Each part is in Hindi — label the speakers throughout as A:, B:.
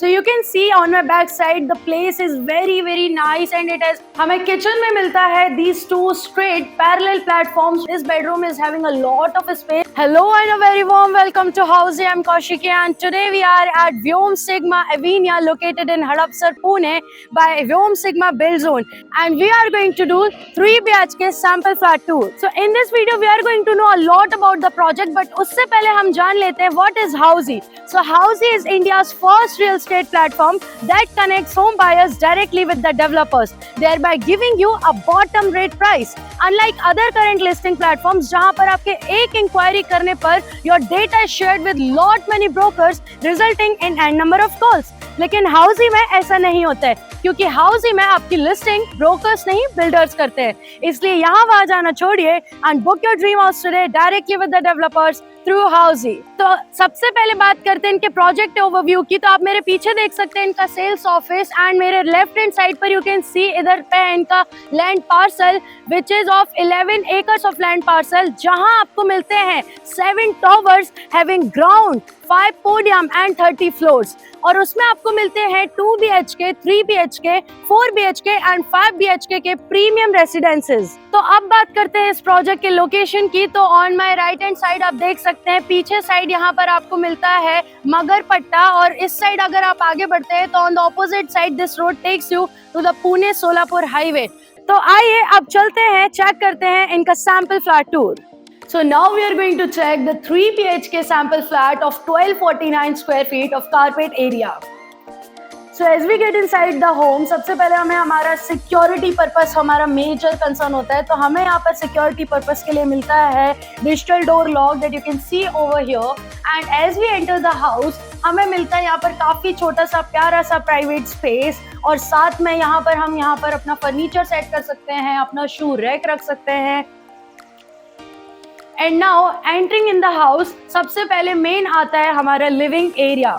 A: So you can see on my back side the place is very nice and it has हमें kitchen में मिलता है these two straight parallel platforms. This bedroom is having a lot of space. Hello and a very warm welcome to Housey. I'm Kaushiki and today we are at Vyom Sigma Avinia located in Hadapsar, Pune by Vyom Sigma Build Zone, and we are going to do 3 BHK sample flat tour. So in this video we are going to know a lot about the project, but उससे पहले हम जान लेते हैं what is Housey. So Housey is India's first real estate platform that connects home buyers directly with the developers, thereby giving you a bottom rate price. Unlike other current listing platforms जहां पर आपके एक इंक्वायरी करने पर your data is shared with lot many brokers resulting in n number of calls, लेकिन हाउसी में ऐसा नहीं होता है क्योंकि हाउसी में आपकी लिस्टिंग ब्रोकर्स नहीं बिल्डर्स करते हैं। इसलिए यहाँ वहाँ जाना छोड़िए and book your dream house today directly with the developers through Housiey. तो सबसे पहले बात करते हैं इनके प्रोजेक्ट ओवरव्यू की। तो आप मेरे पीछे देख सकते हैं इनका सेल्स ऑफिस एंड मेरे लेफ्ट हैंड साइड पर यू कैन सी इधर पे इनका land parcel which is of 11 acres of land parcel, जहां आपको मिलते हैं 7 towers having ground, 5 podium and 30 floors, और उसमें आपको मिलते हैं 2 BHK, 3 BHK, 4 BHK and 5 BHK के प्रीमियम रेसिडेंसेस। तो अब बात करते हैं इस प्रोजेक्ट के लोकेशन की। तो on my right hand side आप देख सकते हैं पीछे साइड यहाँ पर आपको मिलता है मगरपट्टा, और इस साइड अगर आप आगे बढ़ते हैं तो on the opposite side this road takes you to the Pune Solapur highway. तो आइए अब चलते हैं, चेक करते हैं इनका sample flat tour. So now we are going to check the 3 BHK sample flat of 1249 square feet of carpet area. So as we get inside the home, सबसे पहले हमें हमारा सिक्योरिटी पर्पस हमारा मेजर कंसर्न होता है। तो हमें यहाँ पर सिक्योरिटी पर्पस के लिए मिलता है digital door lock that you can see over here, and as we enter the house हमें मिलता है यहाँ पर काफी छोटा सा प्यारा सा प्राइवेट स्पेस, और साथ में यहाँ पर हम यहाँ पर अपना फर्नीचर सेट कर सकते हैं, अपना शू रैक रख सकते हैं। And now entering in the house सबसे पहले मेन आता है हमारा living area.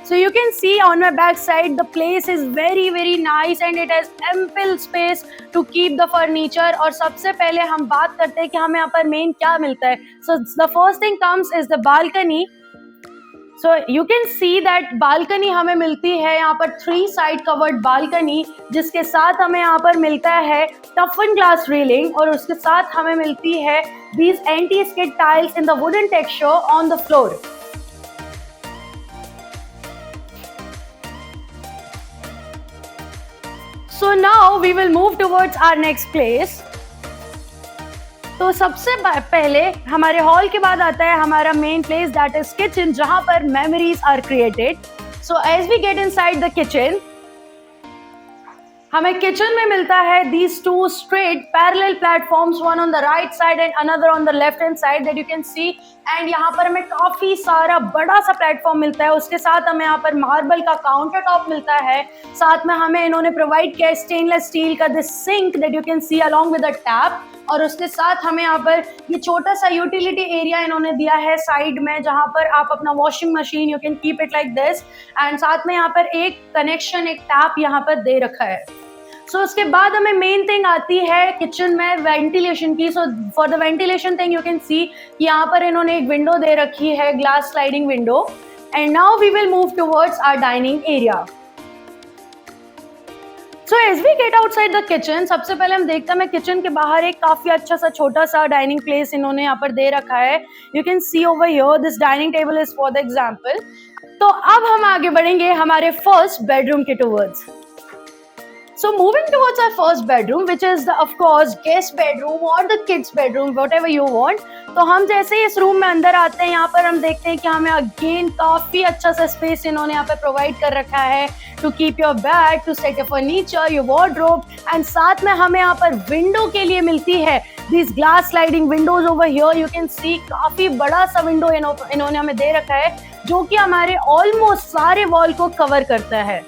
A: So you can see on my back side the place is very nice and it has ample space to keep the furniture। और सबसे पहले हम बात करते हैं कि हमें यहाँ पर मेन क्या मिलता है। So the first thing comes is the balcony। So you can see that balcony हमें मिलती है यहाँ पर 3 side covered balcony, जिसके साथ हमें यहाँ पर मिलता है toughened glass railing, और उसके साथ हमें मिलती है these anti-skid tiles in the wooden texture on the floor। So now we will move towards our next place। तो सबसे पहले हमारे हॉल के बाद आता है हमारा main place that is kitchen, जहां पर memories are created. So as we get inside the kitchen हमें किचन में मिलता है these two straight parallel platforms, one on the right side and another on the left hand side that you can see। And यहाँ पर हमें काफी सारा बड़ा सा प्लेटफॉर्म मिलता है, उसके साथ हमें यहाँ पर मार्बल का काउंटर टॉप मिलता है। साथ में हमें इन्होंने प्रोवाइड किया स्टेनलेस स्टील का this sink that you can see along with the tap, और उसके साथ हमें यहाँ पर ये छोटा सा यूटिलिटी एरिया इन्होंने दिया है साइड में, जहाँ पर आप अपना washing machine you can keep it like this, and साथ में यहाँ पर एक कनेक्शन, एक टैप यहाँ पर दे रखा है। सो उसके बाद हमें मेन थिंग आती है किचन में वेंटिलेशन की। So for the ventilation thing you can see कि यहाँ पर इन्होंने एक विंडो दे रखी है, glass sliding window. And now we will move towards our dining area. So as we get outside the kitchen सबसे पहले हम देखते हैं किचन के बाहर एक काफी अच्छा सा छोटा सा डाइनिंग प्लेस इन्होंने यहाँ पर दे रखा है। You can see over here this dining table is for the example. तो अब हम आगे बढ़ेंगे हमारे फर्स्ट बेडरूम के towards. So moving towards our first bedroom, which is the of course guest bedroom or the kids bedroom, whatever you want। तो हम जैसे ही इस रूम में अंदर आते हैं यहाँ पर हम देखते हैं कि हमें अगेन काफी अच्छा सा स्पेस इन्होंने यहाँ पे प्रोवाइड कर रखा है to keep your bag, to set your furniture, your wardrobe, and साथ में हमें यहाँ पर विंडो के लिए मिलती है this glass sliding Windows over here. You can सी काफी बड़ा सा विंडो इन्होंने हमें दे रखा है जो कि हमारे ऑलमोस्ट सारे वॉल को कवर करता है।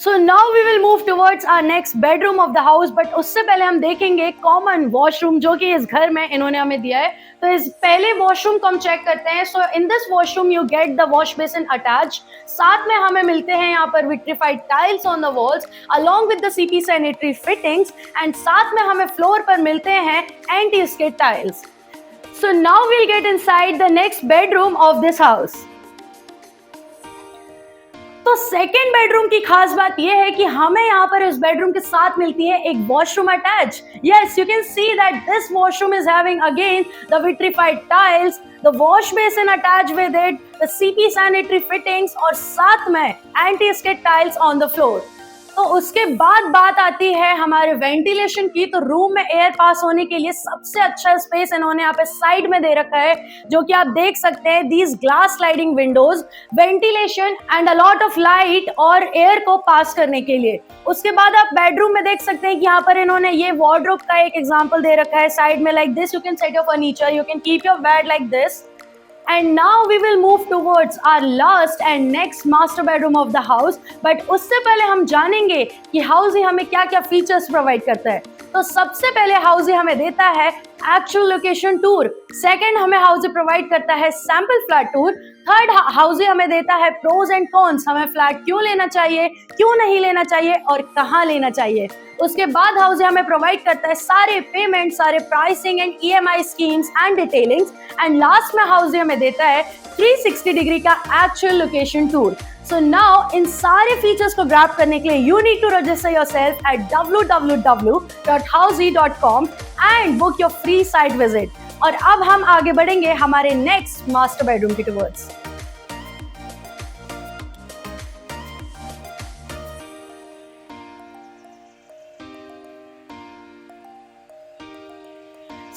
A: So now we will move towards our next bedroom of the house, but उससे पहले हम देखेंगे कॉमन वॉशरूम जो कि इस घर में इन्होंने हमें दिया है। तो इस पहले वॉशरूम को हम चेक करते हैं। So in this washroom you get the wash basin attach, साथ में हमें मिलते हैं यहाँ पर vitrified tiles on the walls along with the CP sanitary fittings, and साथ में हमें फ्लोर पर मिलते हैं anti skid tiles. So now we'll get inside the next bedroom of this house. तो सेकेंड बेडरूम की खास बात यह है कि हमें यहाँ पर इस बेडरूम के साथ मिलती है एक washroom attach. Yes, you can see that this washroom is having again the vitrified tiles, the wash basin attached with it, the CP sanitary fittings और साथ में anti-skid tiles on the floor. तो उसके बाद बात आती है हमारे वेंटिलेशन की. तो रूम में एयर पास होने के लिए सबसे अच्छा स्पेस इन्होंने यहाँ पे साइड में दे रखा है, जो कि आप देख सकते हैं. These glass sliding Windows, ventilation and a lot of light और एयर को पास करने के लिए. उसके बाद आप बेडरूम में देख सकते हैं कि यहाँ पर इन्होंने ये वार्डरोब का एक एग्जांपल दे रखा है साइड में. Like this you can set your furniture, you can keep your bed like this. And now we will move towards our last and next master bedroom of the house. But उससे पहले हम जानेंगे कि हाउसी हमें क्या क्या फीचर्स प्रोवाइड करता है. तो सबसे पहले हाउसी हमें देता है एक्चुअल लोकेशन टूर. सेकंड हमें हाउसी प्रोवाइड करता है सैंपल फ्लैट टूर. थर्ड हाउसी हमें देता है प्रोज एंड कॉन्स, हमें फ्लैट क्यों लेना चाहिए, क्यों नहीं लेना चाहिए और कहाँ लेना चाहिए. उसके बाद हाउसी हमें प्रोवाइड करता है सारे पेमेंट, सारे pricing and EMI schemes and detailings. And last में हाउसी हमें देता है 360 डिग्री का actual location tour. So now इन सारे फीचर्स को ग्रैब करने के लिए you need to register yourself at www.housey.com and book your free site visit. और अब हम आगे बढ़ेंगे हमारे नेक्स्ट मास्टर बेडरूम की towards.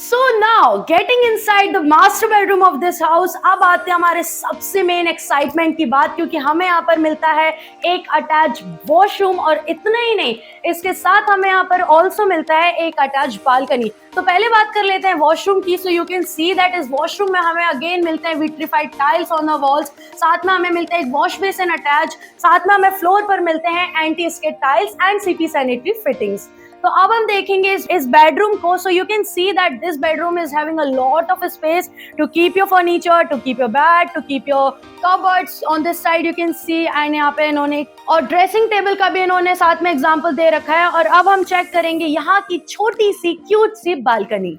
A: So now getting inside the master bedroom of this house, अब आते हैं हमारे सबसे मेन एक्साइटमेंट की बात, क्योंकि हमें यहाँ पर मिलता है एक अटैच वॉशरूम. और इतना ही नहीं, इसके साथ हमें यहाँ पर ऑल्सो मिलता है एक अटैच बालकनी. तो पहले बात कर लेते हैं वॉशरूम की. सो यू कैन सी दैट इस वॉशरूम में हमें अगेन मिलते हैं vitrified tiles on the walls. साथ में हमें मिलता है एक वॉश बेसिन अटैच. साथ में हमें फ्लोर पर मिलते हैं anti skid tiles and CP sanitary fittings. तो अब हम देखेंगे इस बेडरूम को. So you can see that this bedroom is having a lot of space to keep your furniture, to keep your bed, to keep your cupboards. On this side you can see, and यहाँ पे इन्होंने और ड्रेसिंग टेबल का भी इन्होंने साथ में एग्जांपल दे रखा है. और अब हम चेक करेंगे यहाँ की छोटी सी क्यूट सी balcony.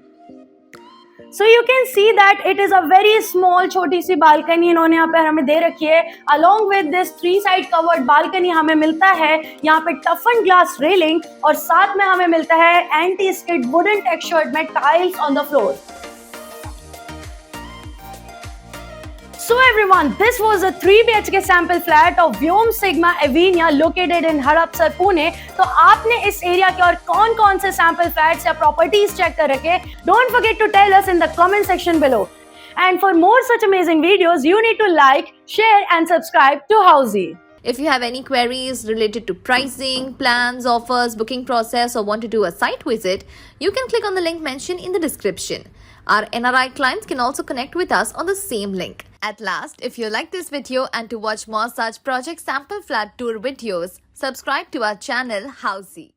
A: So you can see that it is a very small छोटी सी बालकनी इन्होंने यहाँ पे हमें दे रखी है. Along with this 3 side covered balcony हमें मिलता है यहाँ पे टफन ग्लास रेलिंग और साथ में हमें मिलता है एंटी स्किड वुडन टेक्सचर्ड में tiles on the floor. So everyone, this was a 3 BHK sample flat of Vyom Sigma Avinia located in Harapsar, Pune. तो आपने इस एरिया के और कौन-कौन से सैंपल फ्लैट्स या प्रॉपर्टीज चेक कर रखे? Don't forget to tell us in the comment section below. And for more such amazing videos, you need to like, share and subscribe to Housey.
B: If you have any queries related to pricing, plans, offers, booking process, or want to do a site visit, you can click on the link mentioned in the description. Our NRI clients can also connect with us on the same link. At last, if you like this video and to watch more such project sample flat tour videos, subscribe to our channel Housey.